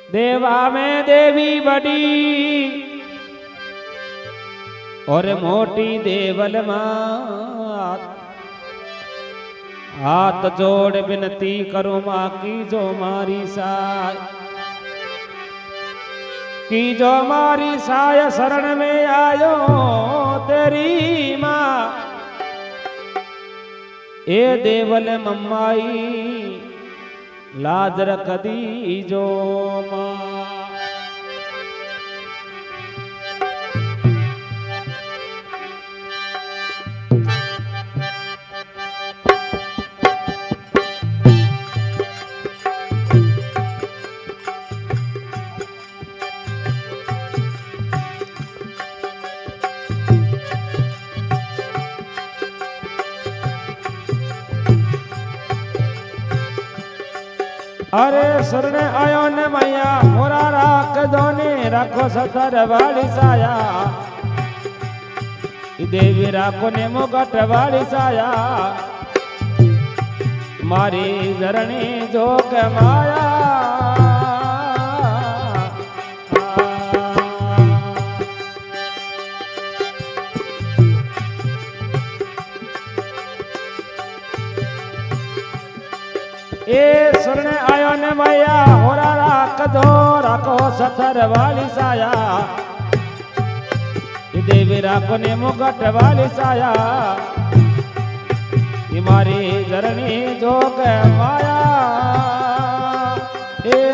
देवा में देवी बड़ी और मोटी देवल मात। हाथ जोड़ विनती करो माँ की जो मारी साय, की जो मारी साय शरण में आयो तेरी माँ। ए देवल मम्माई लाज रख दी जो माँ। अरे शरण आयो ने मैया मोरा राख दोने राखो सतर वाली साया। देवी राखो ने मुगट वाली साया, मारी जरणी जोग माया। ए शरण आयो ने मैया होरा राख दो राखो सथर वाली साया। देवी राखो ने मुगट वाली साया, मारी जरणी जोग माया। ए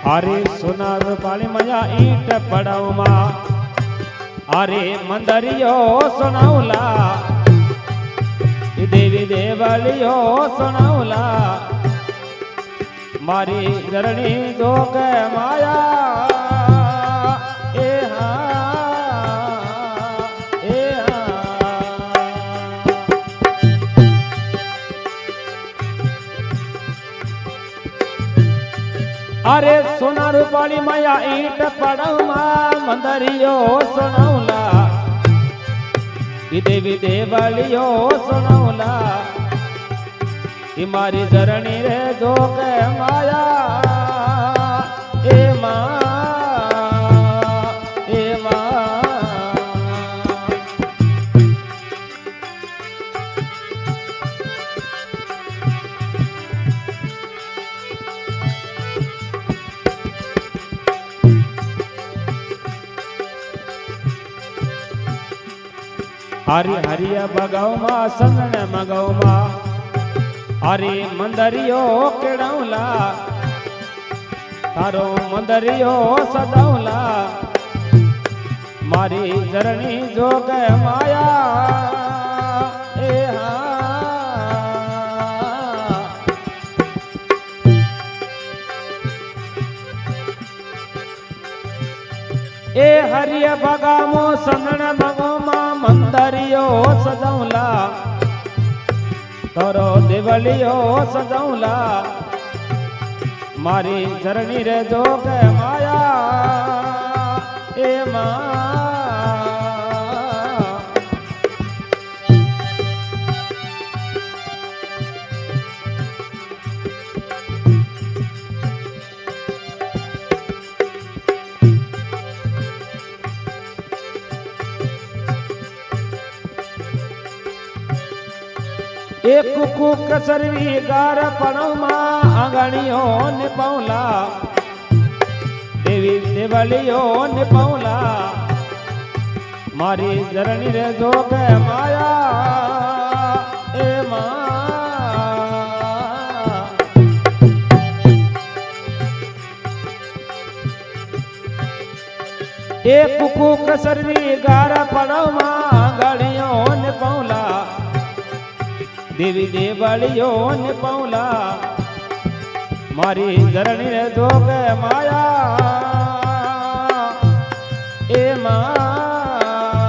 अरे सोनार पाली मया ईट पड़ाऊ माँ। अरे मंदरियो सुनाऊला, देवी देवलियो सुनाऊला, मारी जरणी जोग माया। ए अरे सोना रूपाली माया ईट पड़मा मंदरियो सुनौला, देवी देवलियो सुनौला, मारी जरणी रे जोग माया। ए माँ हरि हरिया बगाऊ माँ संगण मगाऊ माँ। हरि मंदरियो केड़ौला, तारो मंदरियो सदाऊला, मारी जरणी जोग माया। ए ए हरिया बगामो संगण मगो माँ मंदरियो सजौला, तोरो देवलियो सजौला, मारी जरणी रे जोग माया। ए माँ एक कुकू कसरवी गार पणमा आंगणियो निपौला, देवी देवलियो निपौला, मारी जरणी रे जोग माया। ए माँ एक कुकू कसरवी गार पणमा आंगणियो निपौला, देवी देवलियो निपौला, मारी जरणी रे जोग माया। એ માં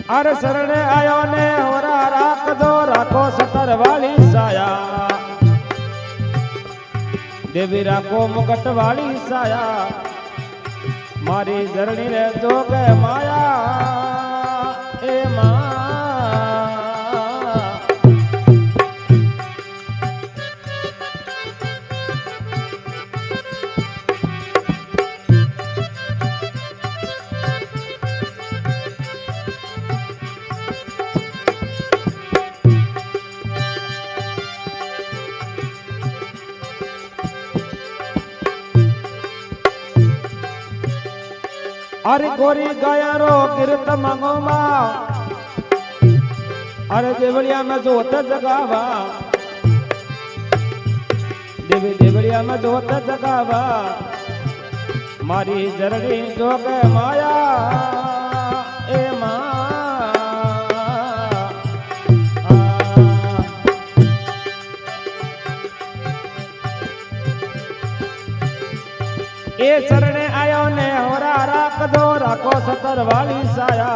અર શરણે આયો ને હોરા રાખજો રાખો સતર વાળી સાયા દેવી રાખો મુકટ વાળી સાયા મારી જરણી રે જોગે માયા એ માં अरे गोरी गयारो गिरत मंगोमा अरे देवड़िया में जोत जगावा देवी देवड़िया में जोत जगावा मारी जरनी जोग माया ए मां ए चरणे आयो ने होरा राखदो राखो सतर वाली साया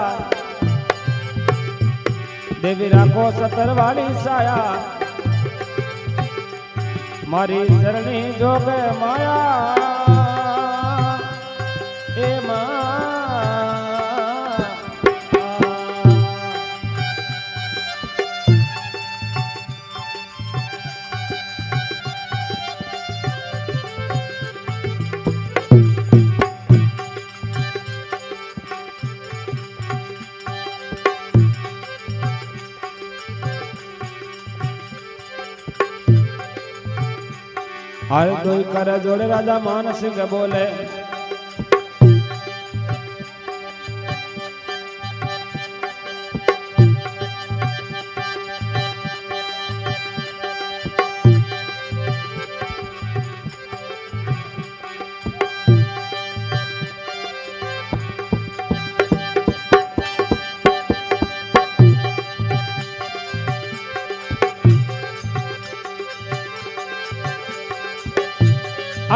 देवी राखो सतर वाली साया मारी चरणी जोग माया ए मां हाय कोई कर जोड़े राजा मान सिंह बोले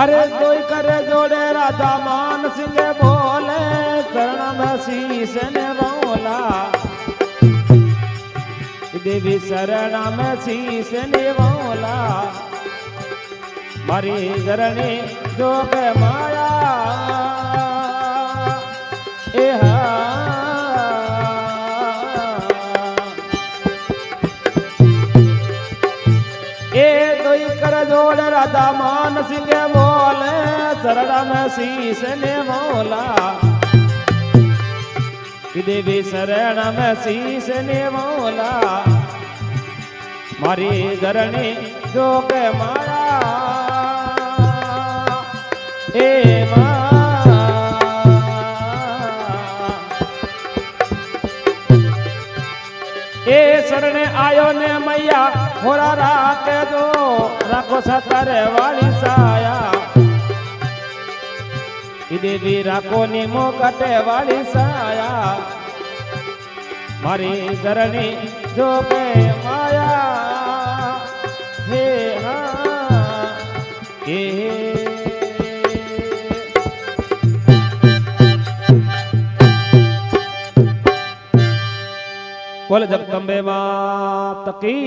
अरे कोई करे जोड़े राजा मान सिंह बोले शरण में शीश ने बोला देवी शरण में शीश ने बोला मारी जरणी जोग माया ए जोड़ राधा मान सिंह बोले शरण में शीश ने बोला देवी शरण में शीश ने बोला मारी धरणी जोग माया ए मां ए शरणे आयो ने मैया होरा राखे दो राखो सतर वाली साया देवी राखो नीमो कटे वाली साया मारी धरणी जोगे माया हे हाँ हे बोल जगदम्बे मात की